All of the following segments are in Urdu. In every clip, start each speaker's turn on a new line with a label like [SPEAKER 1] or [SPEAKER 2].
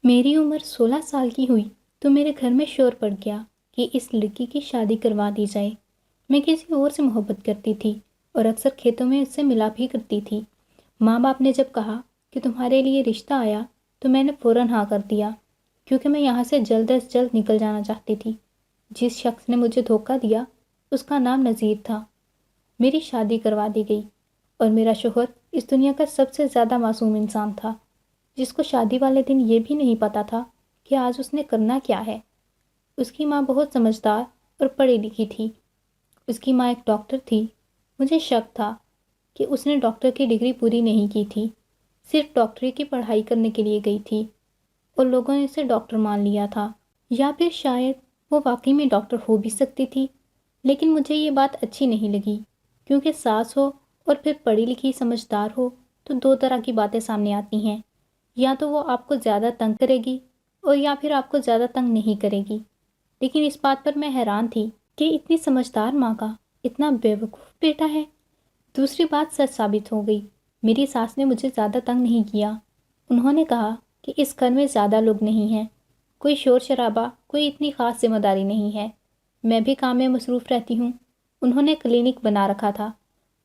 [SPEAKER 1] میری عمر 16 سال کی ہوئی تو میرے گھر میں شور پڑ گیا کہ اس لڑکی کی شادی کروا دی جائے۔ میں کسی اور سے محبت کرتی تھی اور اکثر کھیتوں میں اس سے ملاپ بھی کرتی تھی۔ ماں باپ نے جب کہا کہ تمہارے لیے رشتہ آیا تو میں نے فوراً ہاں کر دیا، کیونکہ میں یہاں سے جلد از جلد نکل جانا چاہتی تھی۔ جس شخص نے مجھے دھوکہ دیا اس کا نام نذیر تھا۔ میری شادی کروا دی گئی اور میرا شوہر اس دنیا کا سب سے زیادہ معصوم انسان تھا، جس کو شادی والے دن یہ بھی نہیں پتا تھا کہ آج اس نے کرنا کیا ہے۔ اس کی ماں بہت سمجھدار اور پڑھی لکھی تھی۔ اس کی ماں ایک ڈاکٹر تھی۔ مجھے شک تھا کہ اس نے ڈاکٹر کی ڈگری پوری نہیں کی تھی، صرف ڈاکٹری کی پڑھائی کرنے کے لیے گئی تھی اور لوگوں نے اسے ڈاکٹر مان لیا تھا، یا پھر شاید وہ واقعی میں ڈاکٹر ہو بھی سکتی تھی۔ لیکن مجھے یہ بات اچھی نہیں لگی، کیونکہ ساس ہو اور پھر پڑھی لکھی سمجھدار ہو تو دو طرح کی باتیں سامنے آتی ہیں، یا تو وہ آپ کو زیادہ تنگ کرے گی اور یا پھر آپ کو زیادہ تنگ نہیں کرے گی۔ لیکن اس بات پر میں حیران تھی کہ اتنی سمجھدار ماں کا اتنا بیوقوف بیٹا ہے۔ دوسری بات سچ ثابت ہو گئی۔ میری ساس نے مجھے زیادہ تنگ نہیں کیا۔ انہوں نے کہا کہ اس گھر میں زیادہ لوگ نہیں ہیں، کوئی شور شرابہ، کوئی اتنی خاص ذمہ داری نہیں ہے، میں بھی کام میں مصروف رہتی ہوں۔ انہوں نے کلینک بنا رکھا تھا۔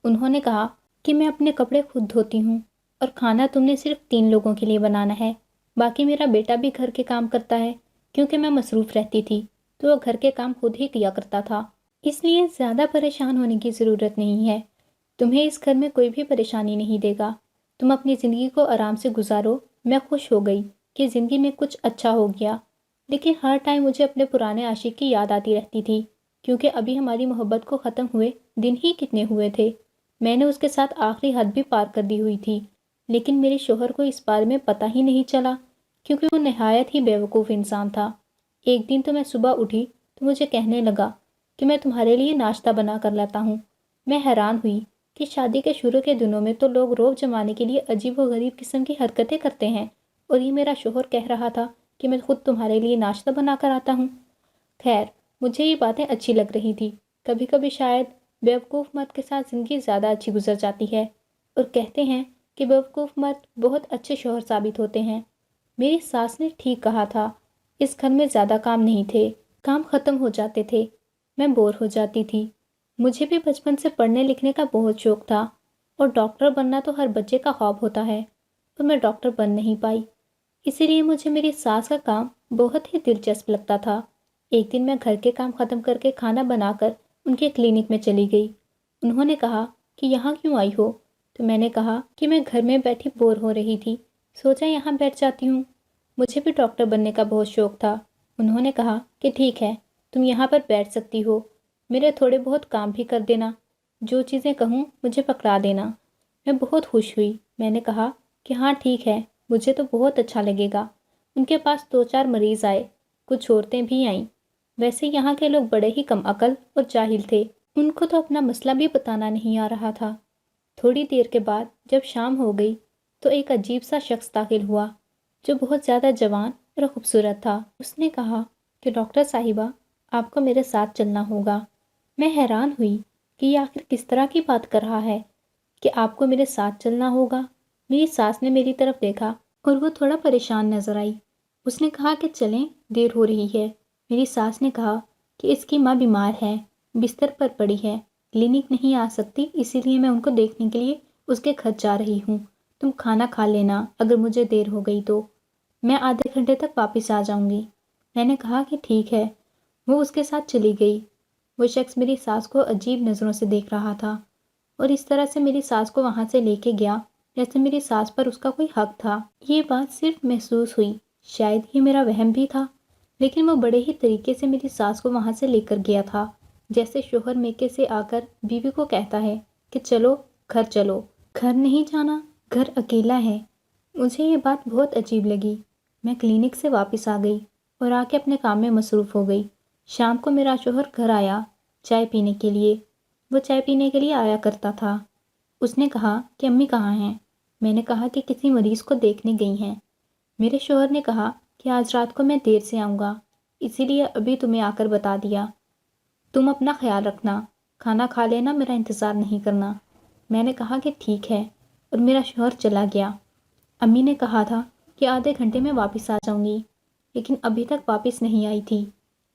[SPEAKER 1] انہوں نے کہا کہ میں اپنے کپڑے خود دھوتی ہوں اور کھانا تم نے صرف 3 لوگوں کے لیے بنانا ہے، باقی میرا بیٹا بھی گھر کے کام کرتا ہے، کیونکہ میں مصروف رہتی تھی تو وہ گھر کے کام خود ہی کیا کرتا تھا، اس لیے زیادہ پریشان ہونے کی ضرورت نہیں ہے۔ تمہیں اس گھر میں کوئی بھی پریشانی نہیں دے گا، تم اپنی زندگی کو آرام سے گزارو۔ میں خوش ہو گئی کہ زندگی میں کچھ اچھا ہو گیا، لیکن ہر ٹائم مجھے اپنے پرانے عاشق کی یاد آتی رہتی تھی، کیونکہ ابھی ہماری محبت کو ختم ہوئے دن ہی کتنے ہوئے تھے۔ میں نے اس کے ساتھ آخری حد بھی پار کر دی ہوئی تھی، لیکن میرے شوہر کو اس بارے میں پتہ ہی نہیں چلا، کیونکہ وہ نہایت ہی بیوقوف انسان تھا۔ ایک دن تو میں صبح اٹھی تو مجھے کہنے لگا کہ میں تمہارے لیے ناشتہ بنا کر لاتا ہوں۔ میں حیران ہوئی کہ شادی کے شروع کے دنوں میں تو لوگ روب جمانے کے لیے عجیب و غریب قسم کی حرکتیں کرتے ہیں، اور یہ میرا شوہر کہہ رہا تھا کہ میں خود تمہارے لیے ناشتہ بنا کر آتا ہوں۔ خیر، مجھے یہ باتیں اچھی لگ رہی تھی۔ کبھی کبھی شاید بیوقوف مرد کے ساتھ زندگی زیادہ اچھی گزر جاتی ہے، اور کہتے ہیں کہ بیوقوف مرد بہت اچھے شوہر ثابت ہوتے ہیں۔ میری ساس نے ٹھیک کہا تھا۔ اس گھر میں زیادہ کام نہیں تھے، کام ختم ہو جاتے تھے، میں بور ہو جاتی تھی۔ مجھے بھی بچپن سے پڑھنے لکھنے کا بہت شوق تھا، اور ڈاکٹر بننا تو ہر بچے کا خواب ہوتا ہے، پر میں ڈاکٹر بن نہیں پائی۔ اسی لیے مجھے میری ساس کا کام بہت ہی دلچسپ لگتا تھا۔ ایک دن میں گھر کے کام ختم کر کے کھانا بنا کر ان کے کلینک میں چلی گئی۔ انہوں نے کہا کہ یہاں کیوں آئی ہو؟ تو میں نے کہا کہ میں گھر میں بیٹھی بور ہو رہی تھی، سوچا یہاں بیٹھ جاتی ہوں۔ مجھے بھی ڈاکٹر بننے کا بہت شوق تھا۔ انہوں نے کہا کہ ٹھیک ہے، تم یہاں پر بیٹھ سکتی ہو، میرے تھوڑے بہت کام بھی کر دینا، جو چیزیں کہوں مجھے پکڑا دینا۔ میں بہت خوش ہوئی۔ میں نے کہا کہ ہاں ٹھیک ہے، مجھے تو بہت اچھا لگے گا۔ ان کے پاس 2-4 مریض آئے، کچھ عورتیں بھی آئیں۔ ویسے یہاں کے لوگ بڑے ہی کم عقل اور جاہل تھے، ان کو تو اپنا مسئلہ بھی بتانا نہیں آ رہا تھا۔ تھوڑی دیر کے بعد جب شام ہو گئی تو ایک عجیب سا شخص داخل ہوا، جو بہت زیادہ جوان اور خوبصورت تھا۔ اس نے کہا کہ ڈاکٹر صاحبہ، آپ کو میرے ساتھ چلنا ہوگا۔ میں حیران ہوئی کہ یہ آخر کس طرح کی بات کر رہا ہے کہ آپ کو میرے ساتھ چلنا ہوگا۔ میری ساس نے میری طرف دیکھا اور وہ تھوڑا پریشان نظر آئی۔ اس نے کہا کہ چلیں، دیر ہو رہی ہے۔ میری ساس نے کہا کہ اس کی ماں بیمار ہے، بستر پر پڑی ہے، کلینک نہیں آ سکتی، اسی لیے میں ان کو دیکھنے کے لیے اس کے گھر جا رہی ہوں۔ تم کھانا کھا لینا، اگر مجھے دیر ہو گئی تو میں آدھے گھنٹے تک واپس آ جاؤں گی۔ میں نے کہا کہ ٹھیک ہے۔ وہ اس کے ساتھ چلی گئی۔ وہ شخص میری ساس کو عجیب نظروں سے دیکھ رہا تھا، اور اس طرح سے میری ساس کو وہاں سے لے کے گیا جیسے میری ساس پر اس کا کوئی حق تھا۔ یہ بات صرف محسوس ہوئی، شاید یہ میرا وہم بھی تھا، لیکن وہ بڑے ہی طریقے سے میری ساس کو وہاں سے لے کر گیا تھا، جیسے شوہر میکے سے آ کر بیوی کو کہتا ہے کہ چلو گھر چلو۔ گھر نہیں جانا، گھر اکیلا ہے۔ مجھے یہ بات بہت عجیب لگی۔ میں کلینک سے واپس آ گئی اور آ کے اپنے کام میں مصروف ہو گئی۔ شام کو میرا شوہر گھر آیا چائے پینے کے لیے۔ وہ چائے پینے کے لیے آیا کرتا تھا۔ اس نے کہا کہ امی کہاں ہیں؟ میں نے کہا کہ کسی مریض کو دیکھنے گئی ہیں۔ میرے شوہر نے کہا کہ آج رات کو میں دیر سے آؤں گا، اسی لیے ابھی تمہیں آ کر بتا دیا۔ تم اپنا خیال رکھنا، کھانا کھا لینا، میرا انتظار نہیں کرنا۔ میں نے کہا کہ ٹھیک ہے، اور میرا شوہر چلا گیا۔ امی نے کہا تھا کہ آدھے گھنٹے میں واپس آ جاؤں گی، لیکن ابھی تک واپس نہیں آئی تھی۔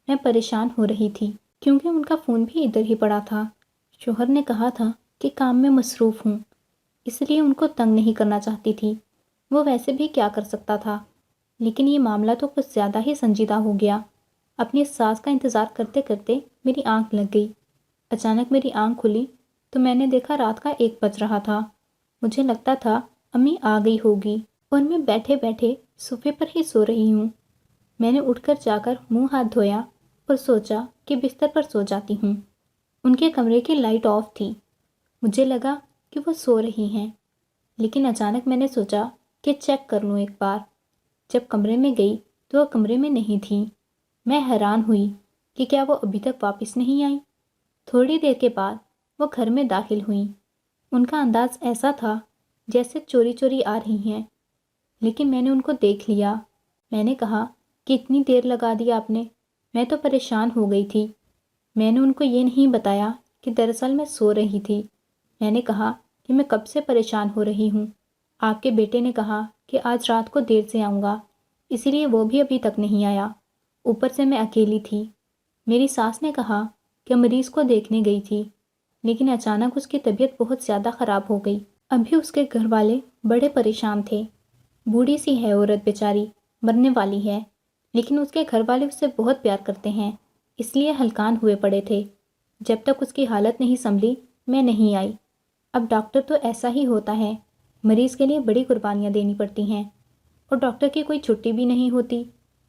[SPEAKER 1] میں پریشان ہو رہی تھی کیونکہ ان کا فون بھی ادھر ہی پڑا تھا۔ شوہر نے کہا تھا کہ کام میں مصروف ہوں، اس لیے ان کو تنگ نہیں کرنا چاہتی تھی۔ وہ ویسے بھی کیا کر سکتا تھا، لیکن یہ معاملہ تو کچھ زیادہ ہی سنجیدہ ہو گیا۔ اپنی ساس کا انتظار کرتے کرتے میری آنکھ لگ گئی۔ اچانک میری آنکھ کھلی تو میں نے دیکھا رات کا 1 بج رہا تھا۔ مجھے لگتا تھا امی آ گئی ہوگی اور میں بیٹھے بیٹھے صوفے پر ہی سو رہی ہوں۔ میں نے اٹھ کر جا کر منہ ہاتھ دھویا اور سوچا کہ بستر پر سو جاتی ہوں۔ ان کے کمرے کی لائٹ آف تھی۔ مجھے لگا کہ وہ سو رہی ہیں، لیکن اچانک میں نے سوچا کہ چیک کر لوں ایک بار۔ جب کمرے میں گئی تو وہ کمرے میں نہیں تھیں۔ میں حیران ہوئی کہ کیا وہ ابھی تک واپس نہیں آئیں۔ تھوڑی دیر کے بعد وہ گھر میں داخل ہوئیں۔ ان کا انداز ایسا تھا جیسے چوری چوری آ رہی ہیں، لیکن میں نے ان کو دیکھ لیا۔ میں نے کہا کہ اتنی دیر لگا دی آپ نے، میں تو پریشان ہو گئی تھی۔ میں نے ان کو یہ نہیں بتایا کہ دراصل میں سو رہی تھی۔ میں نے کہا کہ میں کب سے پریشان ہو رہی ہوں۔ آپ کے بیٹے نے کہا کہ آج رات کو دیر سے آؤں گا، اسی لیے وہ بھی ابھی تک نہیں آیا۔ اوپر سے میں اکیلی تھی۔ میری ساس نے کہا کہ مریض کو دیکھنے گئی تھی، لیکن اچانک اس کی طبیعت بہت زیادہ خراب ہو گئی۔ ابھی اس کے گھر والے بڑے پریشان تھے۔ بوڑھی سی ہے عورت بیچاری، مرنے والی ہے، لیکن اس کے گھر والے اس سے بہت پیار کرتے ہیں، اس لیے ہلکان ہوئے پڑے تھے۔ جب تک اس کی حالت نہیں سنبھلی میں نہیں آئی۔ اب ڈاکٹر تو ایسا ہی ہوتا ہے، مریض کے لیے بڑی قربانیاں دینی پڑتی ہیں، اور ڈاکٹر کی کوئی چھٹی بھی نہیں ہوتی۔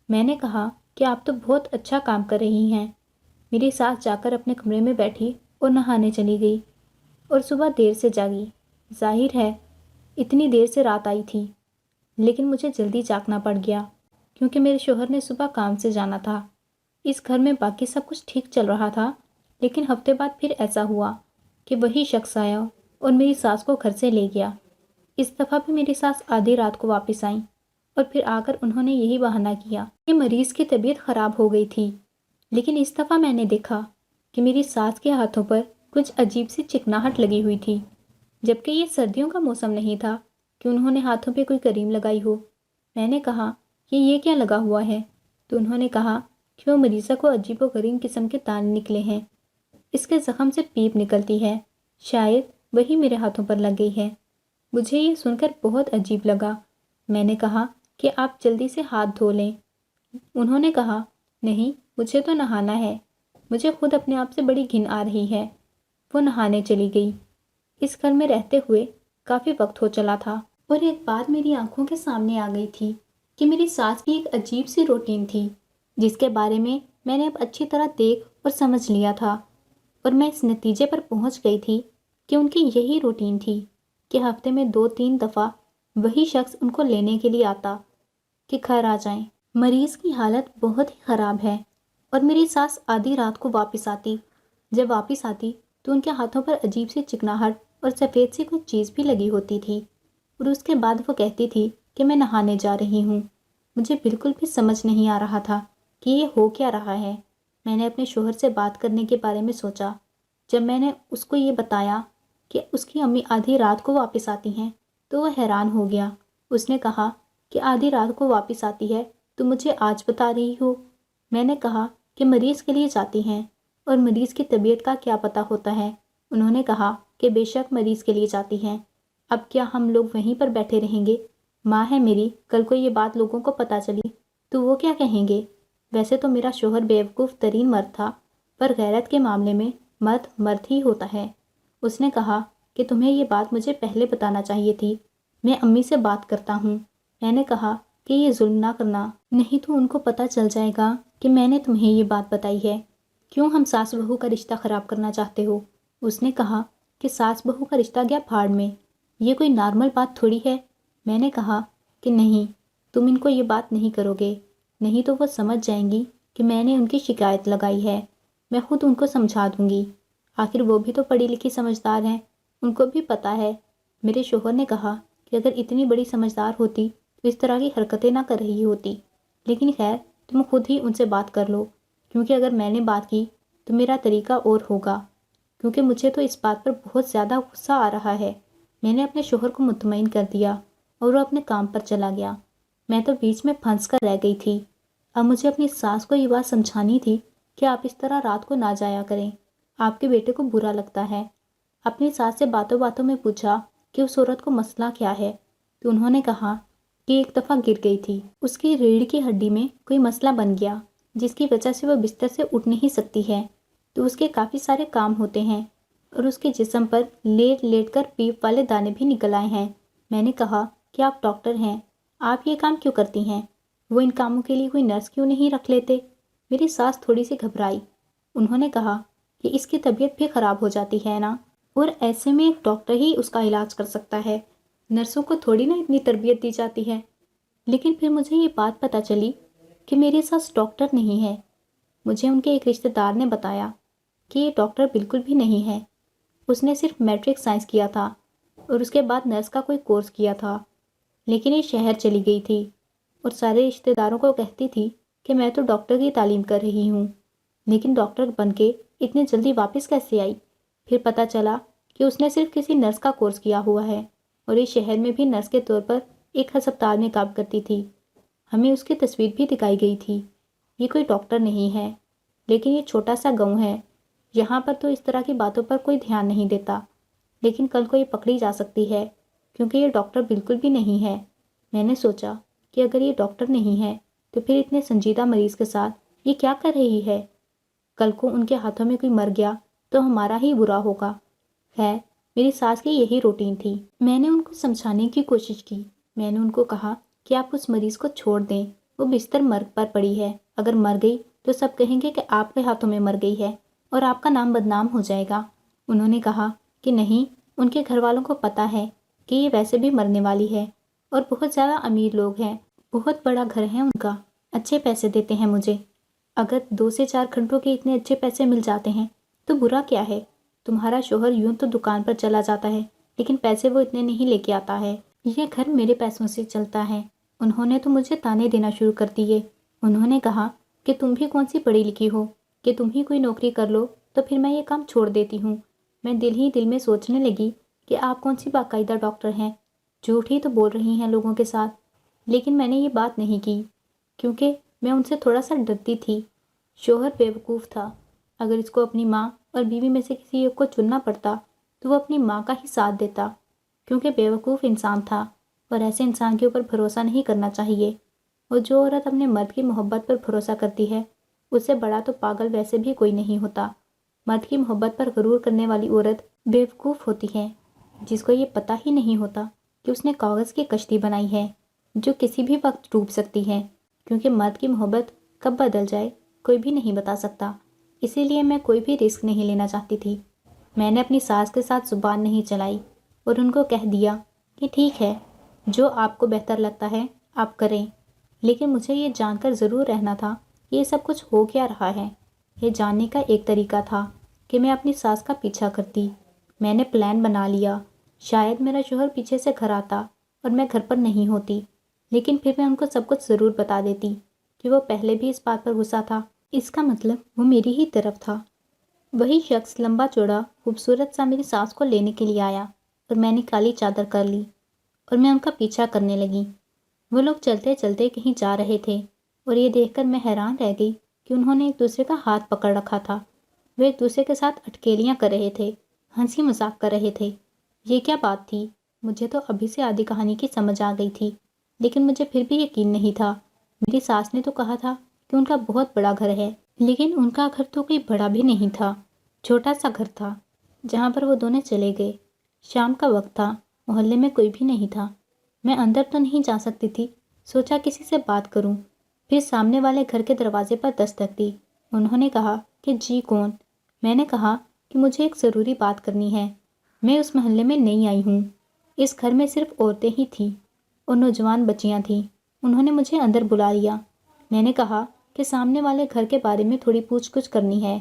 [SPEAKER 1] میں نے کہا کہ آپ تو بہت اچھا کام کر رہی ہیں۔ میری ساس جا کر اپنے کمرے میں بیٹھی اور نہانے چلی گئی، اور صبح دیر سے جاگی۔ ظاہر ہے اتنی دیر سے رات آئی تھی، لیکن مجھے جلدی جاگنا پڑ گیا کیونکہ میرے شوہر نے صبح کام سے جانا تھا۔ اس گھر میں باقی سب کچھ ٹھیک چل رہا تھا، لیکن ہفتے بعد پھر ایسا ہوا کہ وہی شخص آیا اور میری ساس کو گھر سے لے گیا۔ اس دفعہ بھی میری ساس آدھی رات کو واپس آئیں، اور پھر آ کر انہوں نے یہی بہانہ کیا کہ مریض کی طبیعت خراب ہو گئی تھی۔ لیکن اس دفعہ میں نے دیکھا کہ میری ساس کے ہاتھوں پر کچھ عجیب سی چکناہٹ لگی ہوئی تھی، جبکہ یہ سردیوں کا موسم نہیں تھا کہ انہوں نے ہاتھوں پہ کوئی کریم لگائی ہو۔ میں نے کہا کہ یہ کیا لگا ہوا ہے؟ تو انہوں نے کہا کہ وہ مریضہ کو عجیب و غریب قسم کے دانے نکلے ہیں، اس کے زخم سے پیپ نکلتی ہے، شاید وہی میرے ہاتھوں پر لگ گئی ہے۔ مجھے یہ سن کر بہت عجیب لگا۔ میں نے کہا کہ آپ جلدی سے ہاتھ دھو لیں۔ انہوں نے کہا نہیں، مجھے تو نہانا ہے، مجھے خود اپنے آپ سے بڑی گھن آ رہی ہے۔ وہ نہانے چلی گئی۔ اس گھر میں رہتے ہوئے کافی وقت ہو چلا تھا، اور ایک بات میری آنکھوں کے سامنے آ گئی تھی کہ میری ساس کی ایک عجیب سی روٹین تھی، جس کے بارے میں نے اب اچھی طرح دیکھ اور سمجھ لیا تھا، اور میں اس نتیجے پر پہنچ گئی تھی کہ ان کی یہی روٹین تھی کہ ہفتے میں 2-3 دفعہ وہی شخص ان کو لینے کے لیے آتا کہ گھر آ جائیں، مریض کی حالت بہت ہی خراب ہے، اور میری ساس آدھی رات کو واپس آتی۔ جب واپس آتی تو ان کے ہاتھوں پر عجیب سی چکناہٹ اور سفید سی کوئی چیز بھی لگی ہوتی تھی، اور اس کے بعد وہ کہتی تھی کہ میں نہانے جا رہی ہوں۔ مجھے بالکل بھی سمجھ نہیں آ رہا تھا کہ یہ ہو کیا رہا ہے۔ میں نے اپنے شوہر سے بات کرنے کے بارے میں سوچا۔ جب میں نے اس کو یہ بتایا کہ اس کی امی آدھی رات کو واپس آتی ہیں تو وہ حیران ہو گیا۔ اس نے کہا کہ آدھی رات کو واپس آتی ہے تو مجھے آج بتا رہی ہو؟ میں نے کہا کہ مریض کے لیے جاتی ہیں، اور مریض کی طبیعت کا کیا پتہ ہوتا ہے؟ انہوں نے کہا کہ بے شک مریض کے لیے جاتی ہیں۔ اب کیا ہم لوگ وہیں پر بیٹھے رہیں گے؟ ماں ہے میری، کل کو یہ بات لوگوں کو پتہ چلی تو وہ کیا کہیں گے؟ ویسے تو میرا شوہر بیوقوف ترین مرد تھا، پر غیرت کے معاملے میں مرد مرد ہی ہوتا ہے۔ اس نے کہا کہ تمہیں یہ بات مجھے پہلے بتانا چاہیے تھی، میں امی سے بات کرتا ہوں۔ میں نے کہا کہ یہ ظلم نہ کرنا، نہیں تو ان کو پتہ چل جائے گا کہ میں نے تمہیں یہ بات بتائی ہے۔ کیوں ہم ساس بہو کا رشتہ خراب کرنا چاہتے ہو؟ اس نے کہا کہ ساس بہو کا رشتہ گیا پھاڑ میں، یہ کوئی نارمل بات تھوڑی ہے۔ میں نے کہا کہ نہیں، تم ان کو یہ بات نہیں کرو گے، نہیں تو وہ سمجھ جائیں گی کہ میں نے ان کی شکایت لگائی ہے۔ میں خود ان کو سمجھا دوں گی، آخر وہ بھی تو پڑھی لکھی سمجھدار ہیں، ان کو بھی پتہ ہے۔ میرے شوہر نے کہا کہ اگر اتنی بڑی سمجھدار ہوتی تو اس طرح کی حرکتیں نہ کر رہی ہوتی، لیکن خیر تم خود ہی ان سے بات کر لو، کیونکہ اگر میں نے بات کی تو میرا طریقہ اور ہوگا، کیونکہ مجھے تو اس بات پر بہت زیادہ غصہ آ رہا ہے۔ میں نے اپنے شوہر کو مطمئن کر دیا اور وہ اپنے کام پر چلا گیا۔ میں تو بیچ میں پھنس کر رہ گئی تھی۔ اب مجھے اپنی ساس کو یہ بات سمجھانی تھی کہ آپ اس طرح رات کو نہ جایا کریں، آپ کے بیٹے کو برا لگتا ہے۔ اپنی ساس سے باتوں باتوں میں پوچھا کہ اس عورت کو مسئلہ کیا ہے، تو انہوں نے کہا کہ ایک دفعہ گر گئی تھی، اس کی ریڑھ کی ہڈی میں کوئی مسئلہ بن گیا جس کی وجہ سے وہ بستر سے اٹھ نہیں سکتی ہے، تو اس کے کافی سارے کام ہوتے ہیں اور اس کے جسم پر لیٹ لیٹ کر پیپ والے دانے بھی نکل آئے ہیں۔ میں نے کہا کہ آپ ڈاکٹر ہیں، آپ یہ کام کیوں کرتی ہیں؟ وہ ان کاموں کے لیے کوئی نرس کیوں نہیں رکھ لیتے؟ میری ساس تھوڑی سی گھبرائی۔ انہوں نے کہا کہ اس کی طبیعت بھی خراب ہو جاتی ہے نا، اور ایسے میں ایک ڈاکٹر ہی اس کا علاج کر سکتا ہے، نرسوں کو تھوڑی نا اتنی تربیت دی جاتی ہے۔ لیکن پھر مجھے یہ بات پتہ چلی کہ میری ساس ڈاکٹر نہیں ہے۔ مجھے ان کے ایک رشتہ دار نے بتایا کہ یہ ڈاکٹر بالکل بھی نہیں ہے، اس نے صرف میٹرک سائنس کیا تھا اور اس کے بعد نرس کا کوئی کورس کیا تھا، لیکن یہ شہر چلی گئی تھی اور سارے رشتہ داروں کو کہتی تھی کہ میں تو ڈاکٹر کی تعلیم کر رہی ہوں، لیکن ڈاکٹر بن کے اتنے جلدی واپس کیسے آئی؟ پھر پتہ چلا کہ اس نے صرف کسی نرس کا کورس کیا ہوا ہے اور اس شہر میں بھی نرس کے طور پر ایک ہسپتال میں کام کرتی تھی۔ ہمیں اس کی تصویر بھی دکھائی گئی تھی۔ یہ کوئی ڈاکٹر نہیں ہے، لیکن یہ چھوٹا سا گاؤں ہے، یہاں پر تو اس طرح کی باتوں پر کوئی دھیان نہیں دیتا، لیکن کل کو یہ پکڑی جا سکتی ہے کیونکہ یہ ڈاکٹر بالکل بھی نہیں ہے۔ میں نے سوچا کہ اگر یہ ڈاکٹر نہیں ہے تو پھر اتنے سنجیدہ مریض کے ساتھ یہ کیا کر رہی ہے؟ کل کو ان کے ہاتھوں میں کوئی مر گیا تو ہمارا ہی برا ہوگا۔ خیر، میری ساس کی یہی روٹین تھی۔ میں نے ان کو سمجھانے کی کوشش کی۔ میں نے ان کو کہا کہ آپ اس مریض کو چھوڑ دیں، وہ بستر مرگ پر پڑی ہے، اگر مر گئی تو سب کہیں گے کہ آپ کے ہاتھوں میں مر گئی ہے اور آپ کا نام بدنام ہو جائے گا۔ انہوں نے کہا کہ نہیں، ان کے گھر والوں کو پتہ ہے کہ یہ ویسے بھی مرنے والی ہے اور بہت زیادہ امیر لوگ ہیں، بہت بڑا گھر ہے ان کا، اچھے پیسے دیتے ہیں مجھے۔ اگر 2 سے 4 گھنٹوں کے اتنے اچھے پیسے مل جاتے ہیں تو برا کیا ہے؟ تمہارا شوہر یوں تو دکان پر چلا جاتا ہے لیکن پیسے وہ اتنے نہیں لے کے آتا ہے، یہ گھر میرے پیسوں سے چلتا ہے۔ انہوں نے تو مجھے تانے دینا شروع کر دیے۔ انہوں نے کہا کہ تم بھی کون سی پڑھی لکھی ہو کہ تم ہی کوئی نوکری کر لو تو پھر میں یہ کام چھوڑ دیتی ہوں۔ میں دل ہی دل میں سوچنے لگی کہ آپ کون سی باقاعدہ ڈاکٹر ہیں، جھوٹ ہی تو بول رہی ہیں لوگوں کے ساتھ۔ لیکن میں نے یہ بات نہیں کی کیونکہ میں ان سے تھوڑا سا ڈرتی تھی۔ شوہر بیوقوف تھا، اگر اس کو اپنی ماں اور بیوی میں سے کسی ایک کو چننا پڑتا تو وہ اپنی ماں کا ہی ساتھ دیتا، کیونکہ بیوقوف انسان تھا اور ایسے انسان کے اوپر بھروسہ نہیں کرنا چاہیے۔ اور جو عورت اپنے مرد کی محبت پر بھروسہ کرتی ہے اس سے بڑا تو پاگل ویسے بھی کوئی نہیں ہوتا۔ مرد کی محبت پر غرور کرنے والی عورت بیوقوف ہوتی ہے، جس کو یہ پتہ ہی نہیں ہوتا کہ اس نے کاغذ کی کشتی بنائی ہے جو کسی بھی وقت ڈوب سکتی ہے، کیونکہ مرد کی محبت کب بدل جائے کوئی بھی نہیں بتا سکتا۔ اسی لیے میں کوئی بھی رسک نہیں لینا چاہتی تھی۔ میں نے اپنی ساس کے ساتھ زبان نہیں چلائی اور ان کو کہہ دیا کہ ٹھیک ہے، جو آپ کو بہتر لگتا ہے آپ کریں، لیکن مجھے یہ جان کر ضرور رہنا تھا کہ یہ سب کچھ ہو کیا رہا ہے۔ یہ جاننے کا ایک طریقہ تھا کہ میں اپنی ساس کا پیچھا کرتی۔ میں نے پلان بنا لیا، شاید میرا شوہر پیچھے سے گھر آتا اور میں گھر پر نہیں ہوتی، لیکن پھر میں ان کو سب کچھ ضرور بتا دیتی کہ وہ پہلے بھی اس بات پر غصہ تھا، اس کا مطلب وہ میری ہی طرف تھا۔ وہی شخص لمبا چوڑا خوبصورت سا میری ساس کو لینے کے لیے آیا اور میں نے کالی چادر کر لی اور میں ان کا پیچھا کرنے لگی۔ وہ لوگ چلتے چلتے کہیں جا رہے تھے اور یہ دیکھ کر میں حیران رہ گئی کہ انہوں نے ایک دوسرے کا ہاتھ پکڑ رکھا تھا۔ وہ ایک دوسرے کے ساتھ اٹکیلیاں کر رہے تھے، ہنسی مذاق کر رہے تھے۔ یہ کیا بات تھی؟ مجھے تو ابھی سے آدھی کہانی کی سمجھ آ گئی تھی، لیکن مجھے پھر بھی یقین نہیں تھا۔ میری ساس نے تو کہا تھا کہ ان کا بہت بڑا گھر ہے، لیکن ان کا گھر تو کوئی بڑا بھی نہیں تھا، چھوٹا سا گھر تھا جہاں پر وہ دونوں چلے گئے۔ شام کا وقت تھا، محلے میں کوئی بھی نہیں تھا۔ میں اندر تو نہیں جا سکتی تھی، سوچا کسی سے بات کروں۔ پھر سامنے والے گھر کے دروازے پر دستک دی۔ انہوں نے کہا کہ جی کون؟ میں نے کہا کہ مجھے ایک ضروری بات کرنی ہے، میں اس محلے میں نہیں آئی ہوں، اس گھر میں صرف عورتیں ہی تھیں اور نوجوان بچیاں تھیں۔ انہوں نے مجھے اندر بلا لیا۔ میں نے کہا کہ سامنے والے گھر کے بارے میں تھوڑی پوچھ گچھ کرنی ہے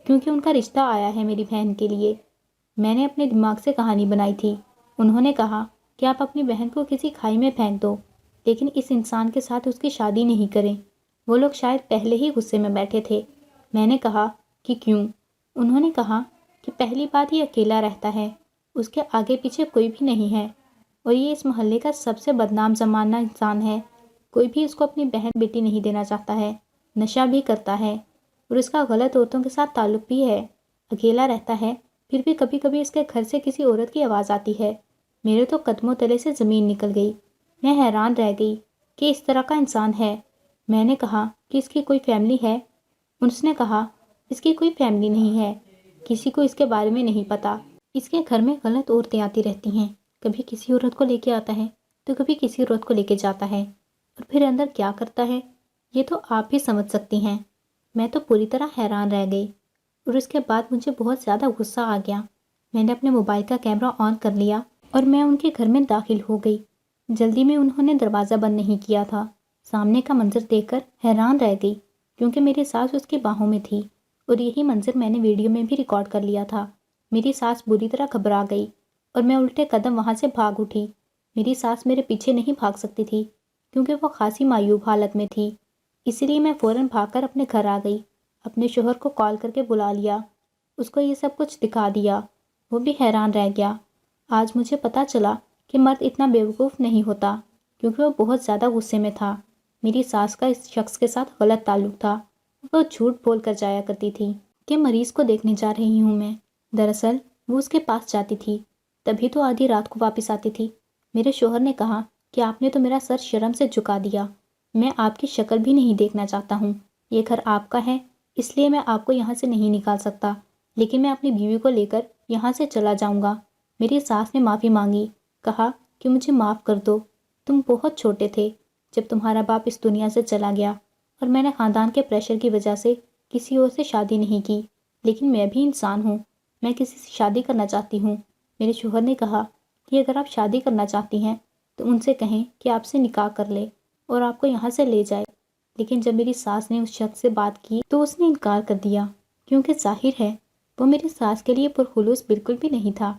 [SPEAKER 1] کیونکہ ان کا رشتہ آیا ہے میری بہن کے لیے۔ میں نے اپنے دماغ سے کہانی بنائی تھی۔ انہوں نے کہا کہ آپ اپنی بہن کو کسی کھائی میں پھینک دو، لیکن اس انسان کے ساتھ اس کی شادی نہیں کریں۔ وہ لوگ شاید پہلے ہی غصے میں بیٹھے تھے۔ میں نے کہا کہ کیوں؟ انہوں نے کہا کہ پہلی بات یہ اکیلا رہتا ہے، اس کے آگے پیچھے کوئی بھی نہیں ہے اور یہ اس محلے کا سب سے بدنام زمانہ انسان ہے۔ کوئی بھی اس کو اپنی بہن بیٹی نہیں دینا چاہتا ہے، نشہ بھی کرتا ہے اور اس کا غلط عورتوں کے ساتھ تعلق بھی ہے، اکیلا رہتا ہے، پھر بھی کبھی کبھی اس کے گھر سے کسی عورت کی آواز آتی ہے۔ میرے تو قدموں تلے سے زمین نکل گئی، میں حیران رہ گئی کہ اس طرح کا انسان ہے۔ میں نے کہا کہ اس کی کوئی فیملی ہے؟ اس نے کہا اس کی کوئی فیملی نہیں ہے، کسی کو اس کے بارے میں نہیں پتا، اس کے گھر میں غلط عورتیں آتی رہتی ہیں، کبھی کسی عورت کو لے کے آتا ہے تو کبھی کسی عورت کو لے کے جاتا ہے، اور پھر اندر کیا کرتا ہے یہ تو آپ بھی سمجھ سکتی ہیں۔ میں تو پوری طرح حیران رہ گئی اور اس کے بعد مجھے بہت زیادہ غصہ آ گیا۔ میں نے اپنے موبائل کا کیمرہ آن کر لیا اور میں ان کے گھر میں داخل ہو گئی۔ جلدی میں انہوں نے دروازہ بند نہیں کیا تھا۔ سامنے کا منظر دیکھ کر حیران رہ گئی کیونکہ میری ساس اس کی باہوں میں تھی اور یہی منظر میں نے ویڈیو میں بھی ریکارڈ کر لیا تھا۔ میری ساس بری طرح گھبرا گئی اور میں الٹے قدم وہاں سے بھاگ اٹھی۔ میری ساس میرے پیچھے نہیں بھاگ سکتی تھی کیونکہ وہ خاصی معیوب حالت میں تھی، اسی لیے میں فوراً بھاگ کر اپنے گھر آ گئی، اپنے شوہر کو کال کر کے بلا لیا، اس کو یہ سب کچھ دکھا دیا۔ وہ بھی حیران رہ گیا۔ آج مجھے پتہ چلا کہ مرد اتنا بیوقوف نہیں ہوتا، کیونکہ وہ بہت زیادہ غصے میں تھا۔ میری ساس کا اس شخص کے ساتھ غلط تعلق تھا۔ وہ جھوٹ بول کر جایا کرتی تھی کہ مریض کو دیکھنے جا رہی ہوں میں، دراصل وہ اس کے پاس جاتی تھی، تبھی تو آدھی رات کو واپس آتی تھی۔ میرے شوہر نے کہا کہ آپ نے تو میرا سر شرم سے جھکا دیا، میں آپ کی شکل بھی نہیں دیکھنا چاہتا ہوں، یہ گھر آپ کا ہے اس لیے میں آپ کو یہاں سے نہیں نکال سکتا، لیکن میں اپنی بیوی کو لے کر یہاں سے چلا جاؤں گا۔ میری ساس نے معافی مانگی، کہا کہ مجھے معاف کر دو، تم بہت چھوٹے تھے جب تمہارا باپ اس دنیا سے چلا گیا اور میں نے خاندان کے پریشر کی وجہ سے کسی اور سے شادی نہیں کی، لیکن میں بھی انسان ہوں، میں کسی سے شادی کرنا چاہتی ہوں۔ میرے شوہر نے کہا کہ اگر آپ شادی کرنا چاہتی ہیں تو ان سے کہیں کہ آپ سے نکاح کر لے اور آپ کو یہاں سے لے جائے، لیکن جب میری ساس نے اس شخص سے بات کی تو اس نے انکار کر دیا، کیونکہ ظاہر ہے وہ میری ساس کے لیے پرخلوص بالکل بھی نہیں تھا،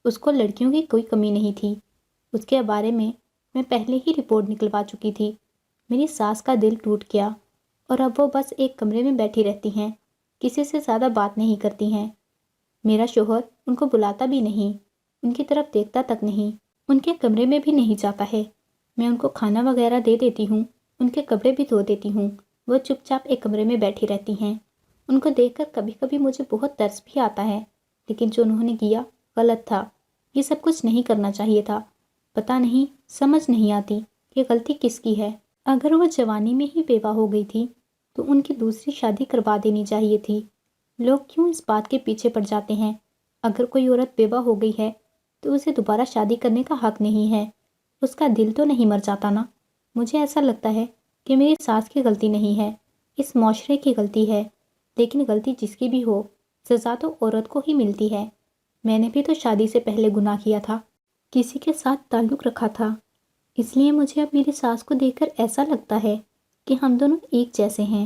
[SPEAKER 1] اس کو لڑکیوں کی کوئی کمی نہیں تھی۔ اس کے بارے میں پہلے ہی رپورٹ نکلوا چکی تھی۔ میری ساس کا دل ٹوٹ گیا اور اب وہ بس ایک کمرے میں بیٹھی رہتی ہیں، کسی سے زیادہ بات نہیں کرتی ہیں۔ میرا شوہر ان کو بلاتا بھی نہیں، ان کی طرف دیکھتا تک نہیں، ان کے کمرے میں بھی نہیں جاتا ہے۔ میں ان کو کھانا وغیرہ دے دیتی ہوں، ان کے کپڑے بھی دھو دیتی ہوں، وہ چپ چاپ ایک کمرے میں بیٹھی رہتی ہیں۔ ان کو دیکھ کر کبھی کبھی مجھے بہت ترس بھی آتا ہے، لیکن جو انہوں نے کیا غلط تھا، یہ سب کچھ نہیں کرنا چاہیے تھا۔ پتہ نہیں، سمجھ نہیں آتی کہ غلطی کس کی ہے۔ اگر وہ جوانی میں ہی بیوہ ہو گئی تھی تو ان کی دوسری شادی کروا دینی چاہیے تھی۔ لوگ کیوں اس بات کے پیچھے پڑ جاتے ہیں؟ اگر کوئی عورت بیوہ ہو گئی ہے تو اسے دوبارہ شادی کرنے کا حق نہیں ہے، اس کا دل تو نہیں مر جاتا نا۔ مجھے ایسا لگتا ہے کہ میری ساس کی غلطی نہیں ہے، اس معاشرے کی غلطی ہے، لیکن غلطی جس کی بھی ہو، سزا تو عورت کو ہی ملتی ہے۔ میں نے بھی تو شادی سے پہلے گناہ کیا تھا، کسی کے ساتھ تعلق رکھا تھا، اس لیے مجھے اب میری ساس کو دیکھ کر ایسا لگتا ہے کہ ہم دونوں ایک جیسے ہیں۔